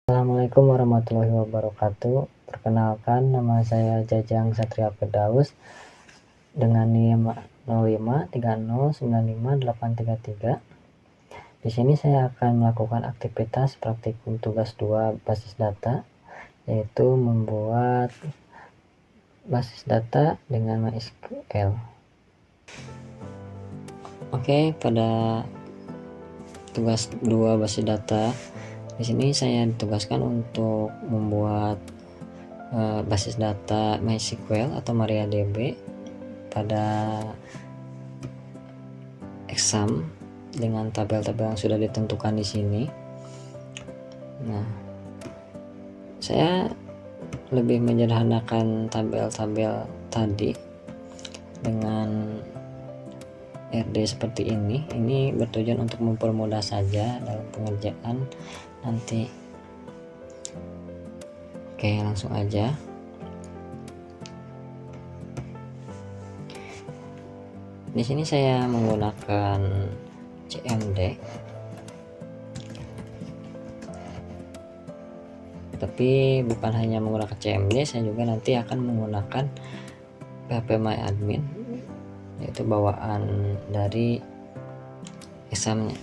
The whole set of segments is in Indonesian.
Assalamualaikum warahmatullahi wabarakatuh. Perkenalkan, nama saya Jajang Satria Firdaus dengan NIM 0530958833. Di sini saya akan melakukan aktivitas praktikum tugas 2 basis data, yaitu membuat basis data dengan MySQL. Oke, pada tugas 2 basis data, di sini saya ditugaskan untuk membuat basis data MySQL atau MariaDB pada exam dengan tabel-tabel yang sudah ditentukan di sini. Nah, saya lebih menyederhanakan tabel-tabel tadi dengan RD seperti ini. Ini bertujuan untuk mempermudah saja dalam pengerjaan nanti. Oke, langsung aja. Di sini saya menggunakan CMD, tapi bukan hanya menggunakan CMD, saya juga nanti akan menggunakan phpMyAdmin, yaitu bawaan dari examnya.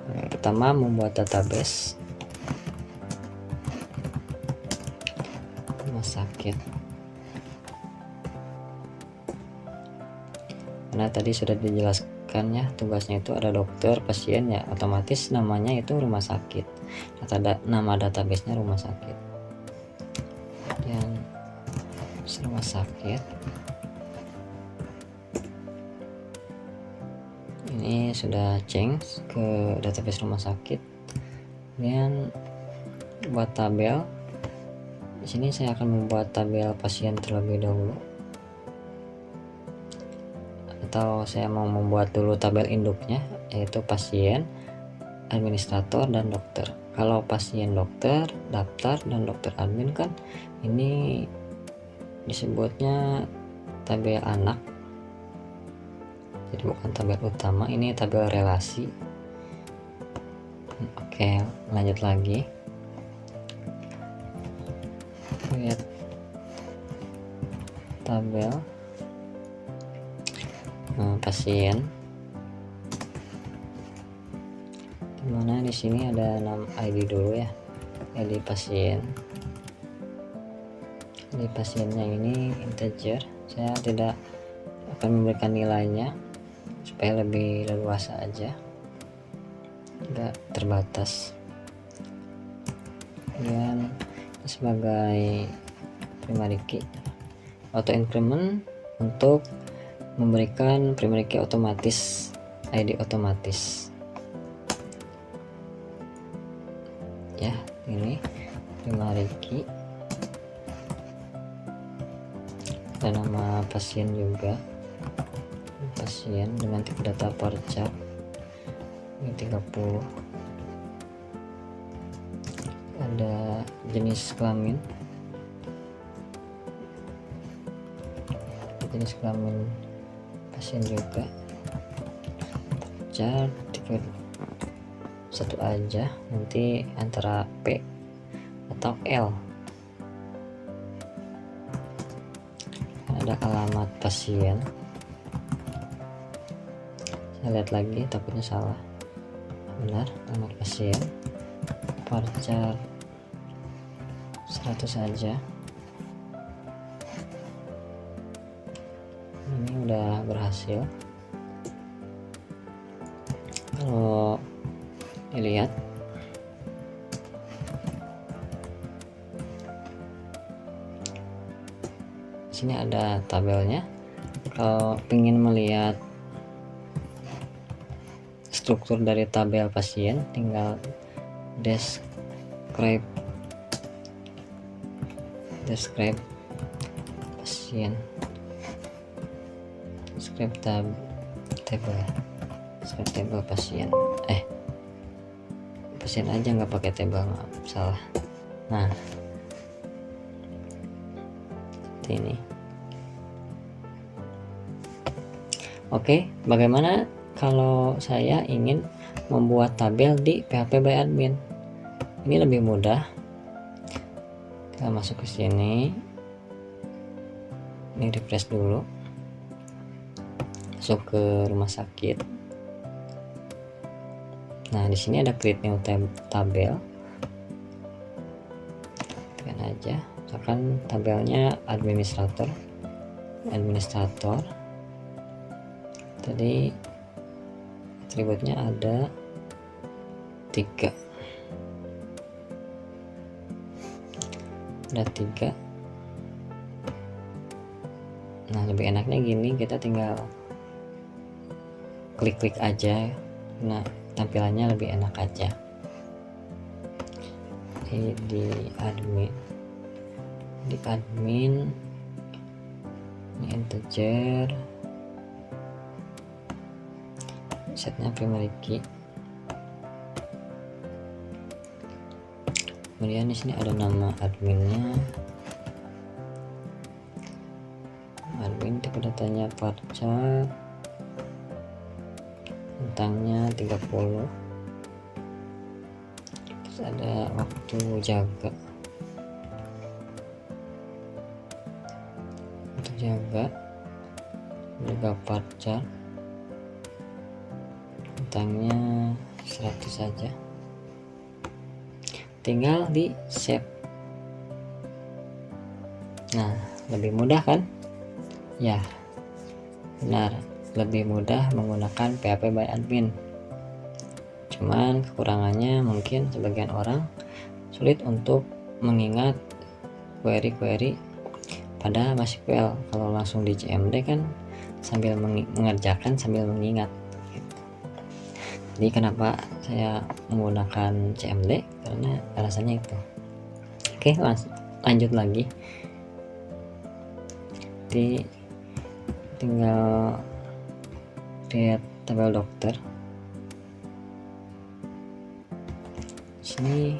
Pertama, membuat database rumah sakit. Karena tadi sudah dijelaskan ya, tugasnya itu ada dokter, pasien, ya otomatis namanya itu rumah sakit. Nama databasenya rumah sakit. Dan rumah sakit ini sudah change ke database rumah sakit. Kemudian buat tabel. Di sini saya akan membuat tabel pasien terlebih dahulu, atau saya mau membuat dulu tabel induknya, yaitu pasien, administrator, dan dokter. Kalau pasien, dokter, daftar, dan dokter admin kan ini disebutnya tabel anak, jadi bukan tabel utama, ini tabel relasi. Oke, lanjut lagi. Lihat tabel pasien, dimana di sini ada 6 ID dulu ya, ID pasien. ID pasiennya ini integer, saya tidak akan memberikan nilainya supaya lebih leluasa aja, tidak terbatas. Dan sebagai primary key, auto increment untuk memberikan primary key otomatis, ID otomatis ya. Ini primary key, dan nama pasien juga, pasien dengan tipe data varchar ini 30. Ada jenis kelamin, pasien juga, varchar tipe 1 aja, nanti antara P atau L. Ada alamat pasien, saya lihat lagi takutnya salah, benar, alamat pasien, varchar 100 saja. Ini udah berhasil. Kalau dilihat sini ada tabelnya. Kalau ingin melihat struktur dari tabel pasien, tinggal describe pasien, describe table pasien, pasien aja, nggak pakai table, maaf, salah. Nah, seperti ini. Oke, bagaimana kalau saya ingin membuat tabel di PHP by admin, ini lebih mudah. Kita masuk ke sini, ini refresh dulu, masuk ke rumah sakit. Nah, di sini ada create new tabel, tekan aja, misalkan tabelnya administrator. Tadi atributnya ada 3, nah lebih enaknya gini, kita tinggal klik-klik aja, nah tampilannya lebih enak aja. Di admin ini integer, setnya primary key, kemudian di sini ada nama adminnya, admin, tipe datanya varchar, tentangnya 30, terus ada waktu jaga, juga varchar, tentangnya 100 saja, tinggal di save. Nah, lebih mudah kan? Ya, benar, lebih mudah menggunakan PHP by admin. Cuman kekurangannya mungkin sebagian orang sulit untuk mengingat query-query pada MySQL. Kalau langsung di CMD kan sambil mengerjakan sambil mengingat gitu. Jadi kenapa saya menggunakan CMD, karena alasannya itu. Oke, lanjut lagi. Jadi tinggal create tabel dokter. Sini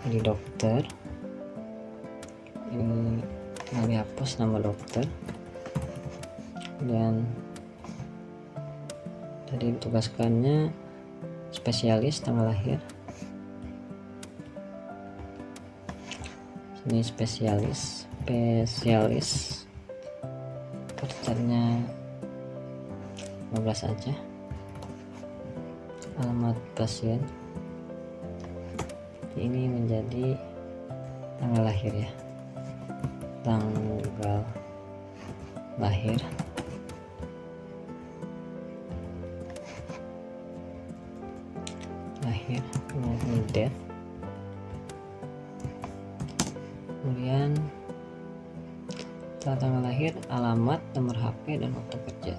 di dokter ini tinggal dihapus nama dokter, dan tadi ditugaskannya spesialis tanggal lahir, sini spesialis kerjanya 15 aja, alamat pasien ini menjadi tanggal lahir ya, tanggal lahir, kemudian date, kemudian setelah tanggal lahir alamat, nomor HP, dan waktu kerja.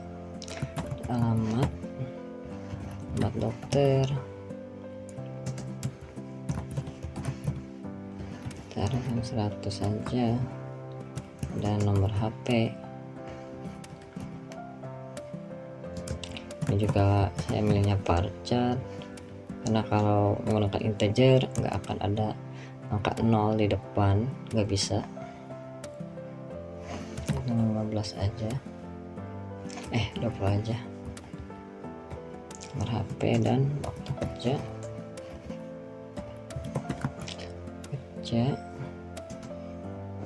Alamat dokter, taruh 100 saja, dan nomor HP. Ini juga saya milihnya varchar karena kalau menggunakan integer nggak akan ada angka 0 di depan, nggak bisa. 15 aja, 20 aja, nomor HP dan waktu kerja.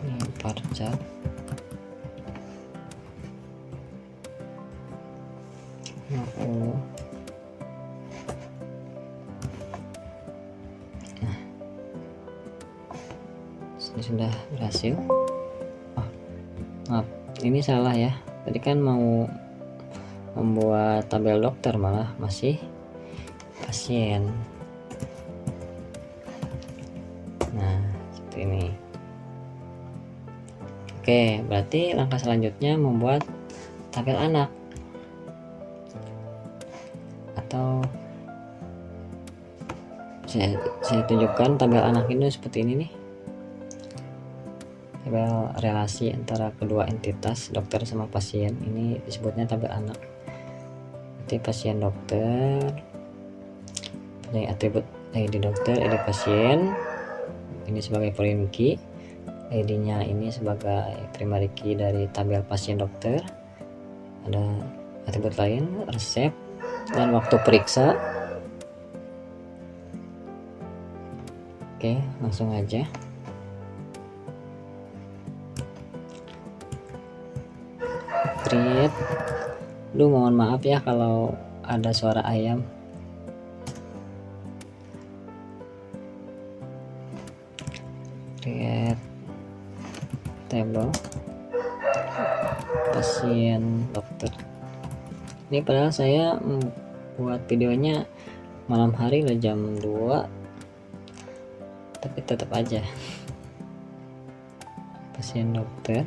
Ini varchar, nah ini sudah berhasil. Maaf, ini salah ya, tadi kan mau membuat tabel dokter malah masih pasien. Nah, seperti ini. Oke, berarti langkah selanjutnya membuat tabel anak, atau saya tunjukkan tabel anak ini seperti ini nih, tabel relasi antara kedua entitas dokter sama pasien, ini disebutnya tabel anak. Nanti pasien dokter, ini atribut ID dokter, ID pasien ini sebagai foreign key, ID-nya ini sebagai primary key dari tabel pasien dokter, ada atribut lain, resep, dan waktu periksa. Oke, langsung aja. Create. Mohon maaf ya kalau ada suara ayam. Create table pasien dokter. Ini padahal saya buat videonya malam hari lah, jam 2, tapi tetap aja pasien dokter.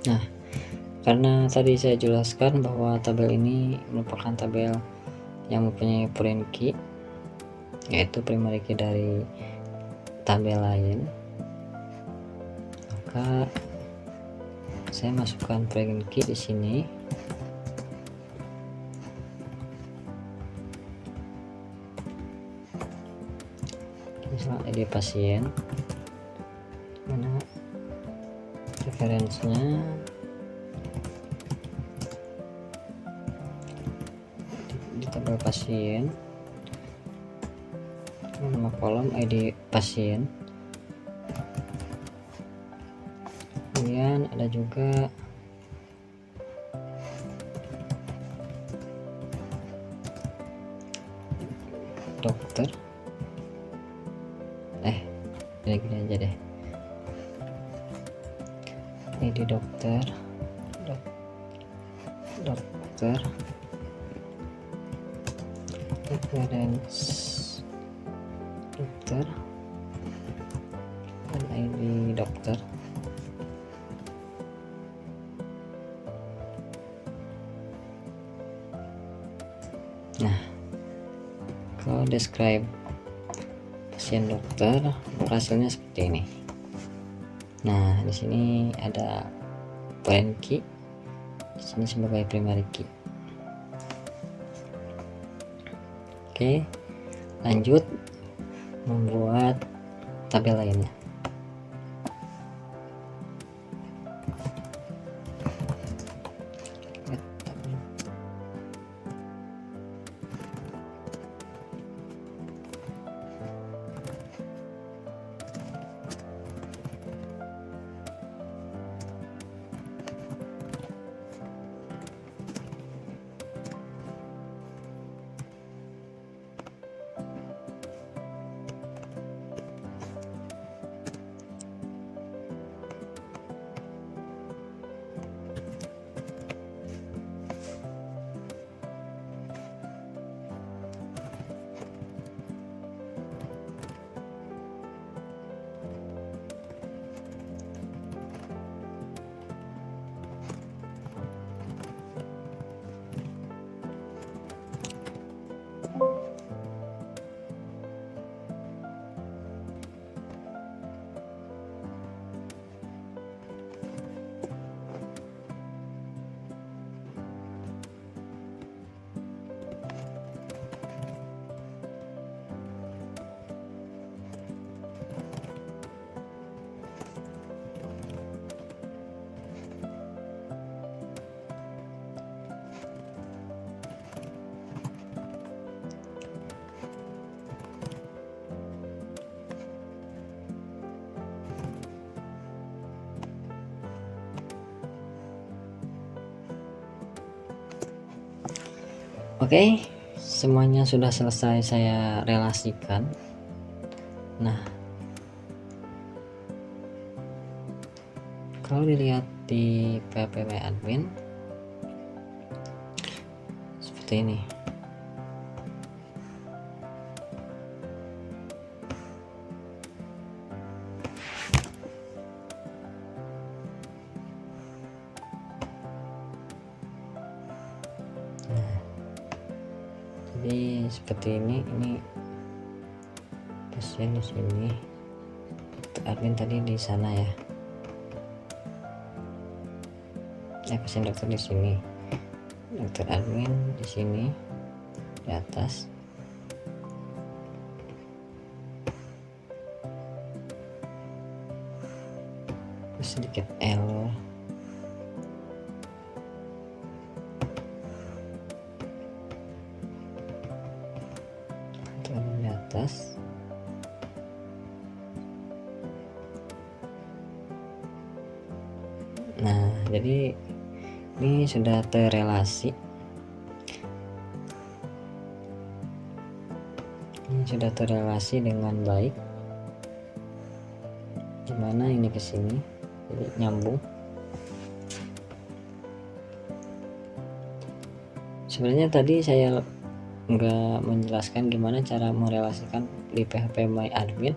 Nah, karena tadi saya jelaskan bahwa tabel ini merupakan tabel yang mempunyai foreign key, yaitu primary key dari tabel lain, maka saya masukkan foreign key di sini. Misalnya ID pasien, mana referensinya, di tabel pasien, nama kolom ID pasien, kemudian ada juga dokter, gini aja deh, ID dokter, dokter, reference dokter, dan ID dokter. Nah, kalau describe pasien dokter, hasilnya seperti ini. Nah, di sini ada foreign key, di sini sebagai primary key. Oke, lanjut membuat tabel lainnya. Oke, semuanya sudah selesai saya relasikan. Nah, kalau dilihat di PHP My Admin seperti ini. seperti ini pasien di sini, admin tadi di sana ya, pasien dokter di sini, dokter admin di sini di atas. Sedikit L, turun di atas. Nah, jadi ini sudah terrelasi. Ini sudah terrelasi dengan baik. Gimana ini ke sini? Jadi nyambung. Sebenarnya tadi saya nggak menjelaskan gimana cara merelasikan di PHP My Admin,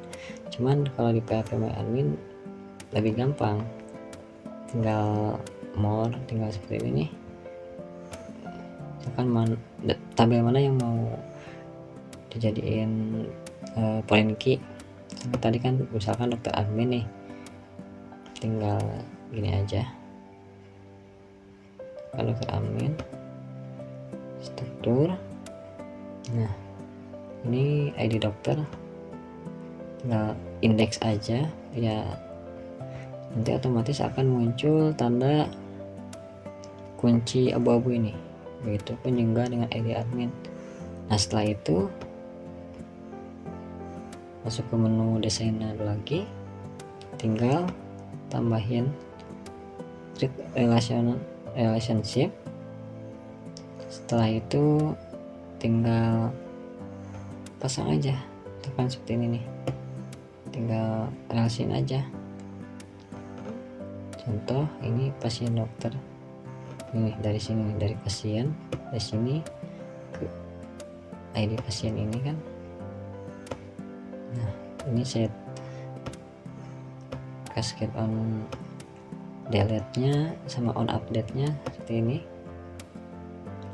cuman kalau di PHP My Admin lebih gampang, tinggal more, tinggal seperti ini nih, misalkan tabel mana yang mau dijadiin foreign key. Tadi kan misalkan dokter admin nih, tinggal gini aja, kan dokter admin struktur. Nah, ini ID dokter, tinggal indeks aja ya, nanti otomatis akan muncul tanda kunci abu-abu ini, begitupun juga dengan ID admin. Nah, setelah itu masuk ke menu desainer lagi, tinggal tambahin create relationship. Setelah itu tinggal pasang aja, tekan seperti ini nih, tinggal relasiin aja. Contoh ini pasien dokter, ini dari sini, dari pasien, dari sini ke ID pasien ini kan. Nah, ini set cascade on delete nya sama on update nya seperti ini.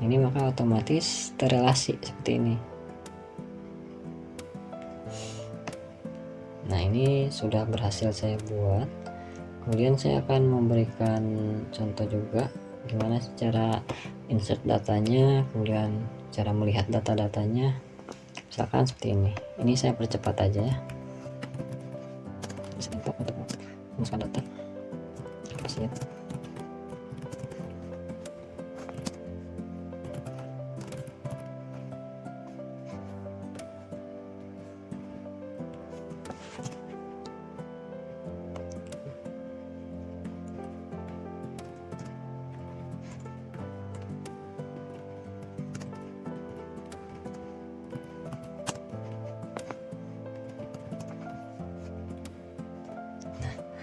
Ini maka otomatis terrelasi seperti ini. Nah, ini sudah berhasil saya buat. Kemudian saya akan memberikan contoh juga gimana cara insert datanya, kemudian cara melihat data-datanya. Misalkan seperti ini. Ini saya percepat aja ya. Bisa untuk memasukkan data pasien.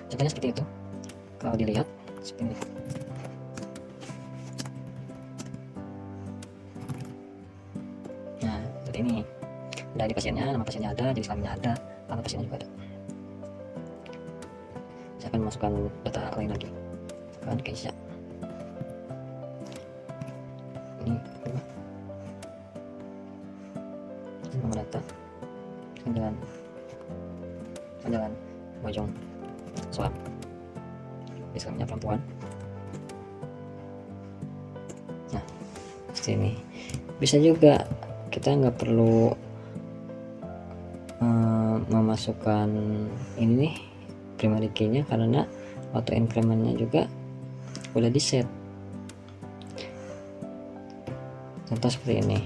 Contohnya seperti itu. Kalau dilihat seperti ini. Nah, seperti ini. Ada di pasiennya, nama pasiennya ada, jenis kelaminnya ada, alamat pasiennya juga ada. Saya akan masukkan data lain lagi. Kan Keisha. Ini nomor data. Jalan Bojong Soal. Misalnya perempuan. Nah, seperti ini. Bisa juga kita nggak perlu memasukkan ini nih primary key-nya, karena auto increment-nya juga udah di set. Contoh seperti ini.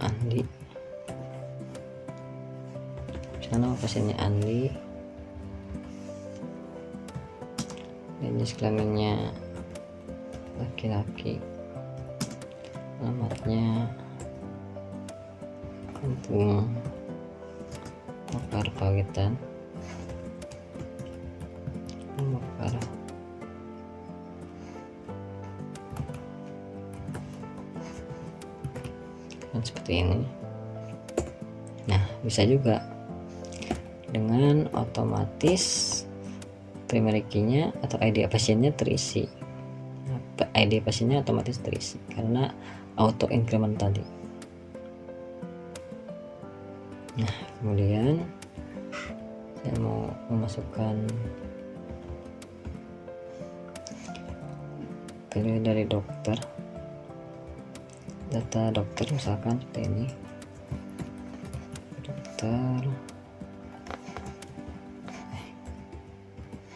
Andi, sana pasiennya Andi, jenis kelaminnya laki-laki. Mekar Pawitan, Mekar dan seperti ini. Nah, bisa juga dengan otomatis primary key-nya atau ID pasiennya terisi. ID pasiennya otomatis terisi karena auto increment tadi. Nah, kemudian saya mau memasukkan pilih dari dokter, data dokter misalkan seperti ini, dokter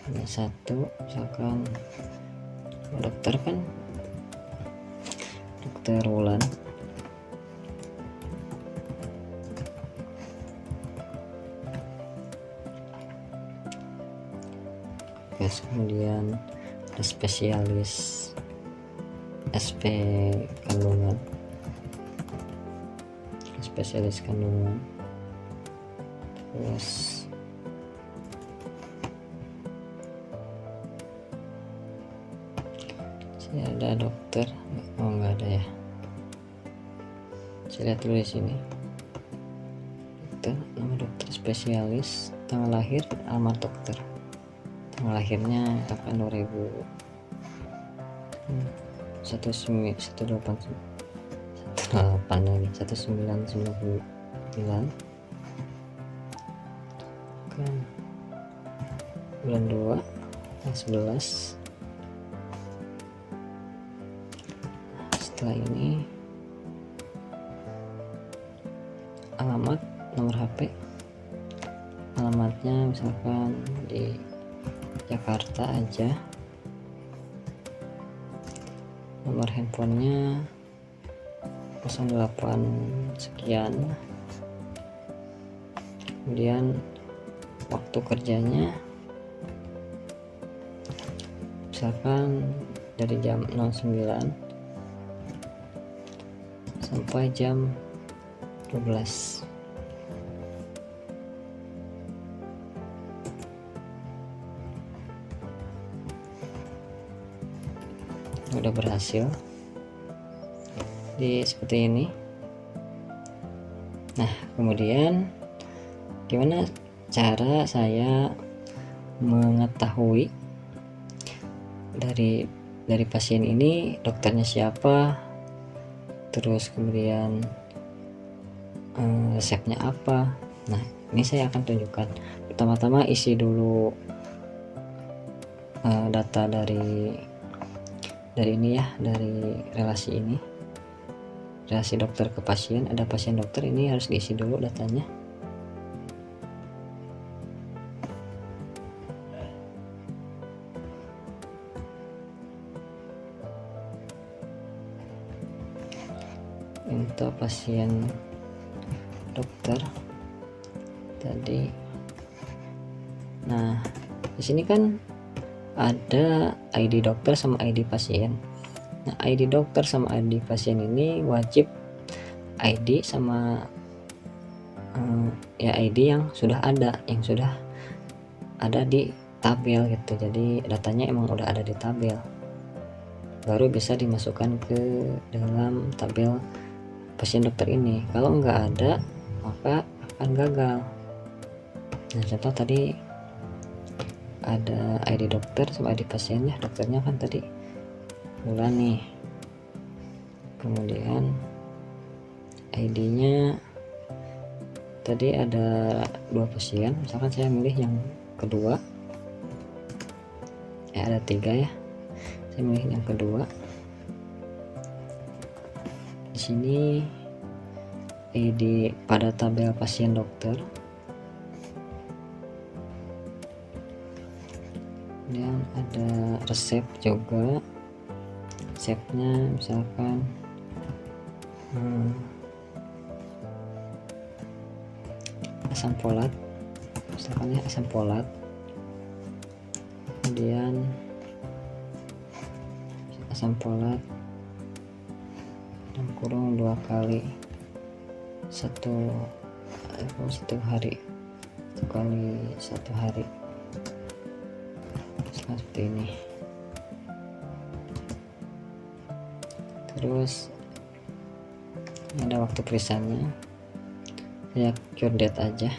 ini satu, misalkan dokter kan dokter Wulan, terus kemudian ada spesialis SP kandungan, spesialis kandungan, terus saya ada dokter, oh enggak ada ya, saya lihat dulu di sini, dokter, nama dokter, spesialis, tanggal lahir, alamat dokter, tanggal lahirnya kapan, 1999 kan, bulan 2 tanggal 11. Setelah ini alamat, nomor HP, alamatnya misalkan di Jakarta aja, nomor handphonenya 08 sekian, kemudian waktu kerjanya misalkan dari jam 09 sampai jam 12. Udah berhasil di seperti ini. Nah, kemudian gimana cara saya mengetahui dari pasien ini dokternya siapa, terus kemudian resepnya apa. Nah, ini saya akan tunjukkan. Pertama-tama isi dulu data dari ini ya, dari relasi ini, relasi dokter ke pasien. Ada pasien dokter, ini harus diisi dulu datanya. Untuk pasien dokter tadi. Nah, di sini kan ada ID dokter sama ID pasien. Nah, ID dokter sama ID pasien ini wajib ID sama ya ID yang sudah ada di tabel gitu. Jadi datanya emang udah ada di tabel, baru bisa dimasukkan ke dalam tabel pasien dokter ini. Kalau nggak ada maka akan gagal. Nah, contoh tadi ada ID dokter sama ID pasiennya. Dokternya kan tadi Wulan nih, kemudian ID-nya tadi ada 2 pasien, misalkan saya milih yang kedua, ada 3 ya, saya milih yang kedua. Di sini ID pada tabel pasien dokter, kemudian ada resep juga, resepnya misalkan asam folat, misalkan ya asam folat, kemudian asam folat dalam kurung 2 kali satu hari, sekali 1 hari seperti ini. Terus ada waktu periksanya, saya cure date aja.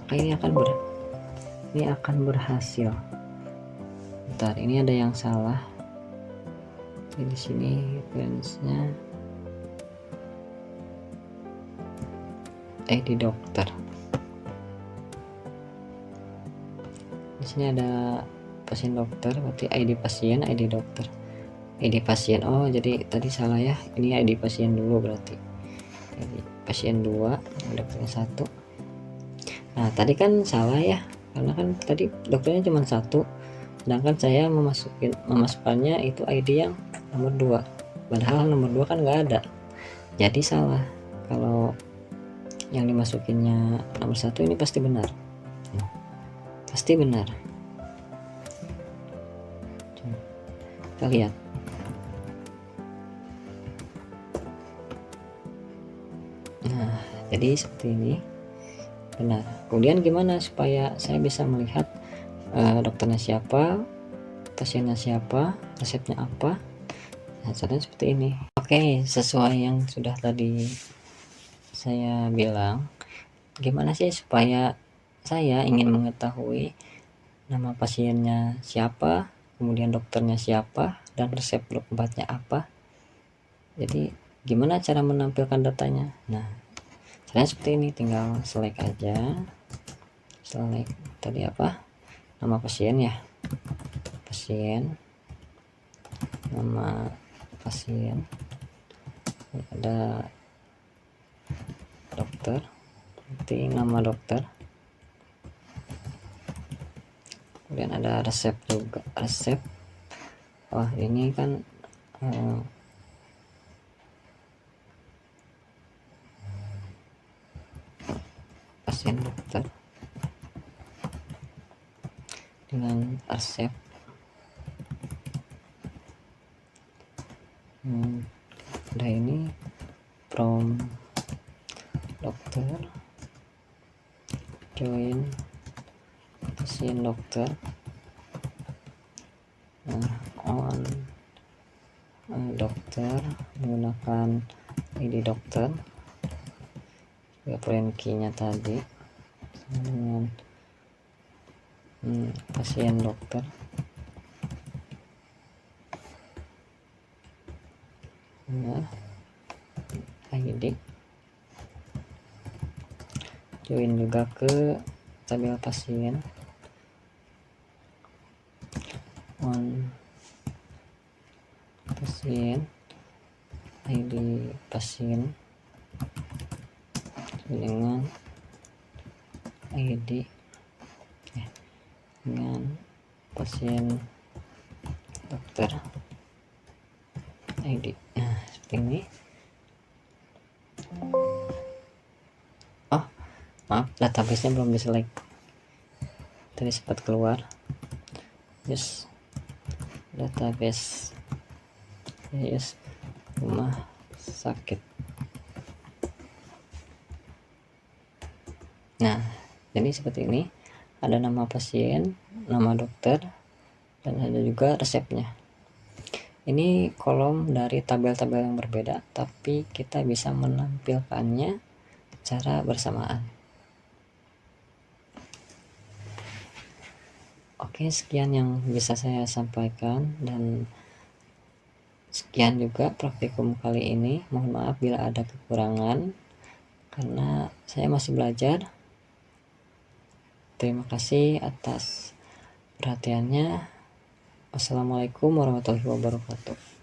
Oke, ini akan berhasil. Bentar, ini ada yang salah. Jadi di sini referensinya ID dokter. Di sini ada pasien dokter, berarti ID pasien, ID dokter. ID pasien. Oh, jadi tadi salah ya. Ini ID pasien dulu berarti. Jadi pasien 2, dokternya 1. Nah, tadi kan salah ya, karena kan tadi dokternya cuma 1, sedangkan saya memasukkannya itu ID yang nomor 2, padahal nomor 2 kan nggak ada, jadi salah. Kalau yang dimasukinnya nomor 1 ini pasti benar, pasti benar. Kita lihat. Nah, jadi seperti ini benar. Kemudian gimana supaya saya bisa melihat dokternya siapa, pasiennya siapa, resepnya apa? Nah, caranya seperti ini. Oke, sesuai yang sudah tadi saya bilang, gimana sih supaya saya ingin mengetahui nama pasiennya siapa, kemudian dokternya siapa, dan resep obatnya apa. Jadi gimana cara menampilkan datanya? Nah, caranya seperti ini, tinggal select aja, select tadi apa, nama pasien ya, pasien, nama pasien, ada dokter, nanti nama dokter, kemudian ada resep juga, resep. Wah, ini kan pasien dokter dengan resep. Udah, ini from dokter, join pasien dokter, on dokter menggunakan ID dokter, foreign key-nya tadi dengan pasien dokter. Nah, ID, join juga ke tabel pasien, on pasien, ID pasien dengan ID dengan pasien dokter ID. Nah, seperti ini. Oh, maaf, database-nya belum diselect, tadi sempat keluar. Yes, database, yes, rumah sakit. Nah, jadi seperti ini, ada nama pasien, nama dokter, dan ada juga resepnya. Ini kolom dari tabel-tabel yang berbeda, tapi kita bisa menampilkannya secara bersamaan. Oke, sekian yang bisa saya sampaikan, dan sekian juga praktikum kali ini. Mohon maaf bila ada kekurangan, karena saya masih belajar. Terima kasih atas perhatiannya. Wassalamualaikum warahmatullahi wabarakatuh.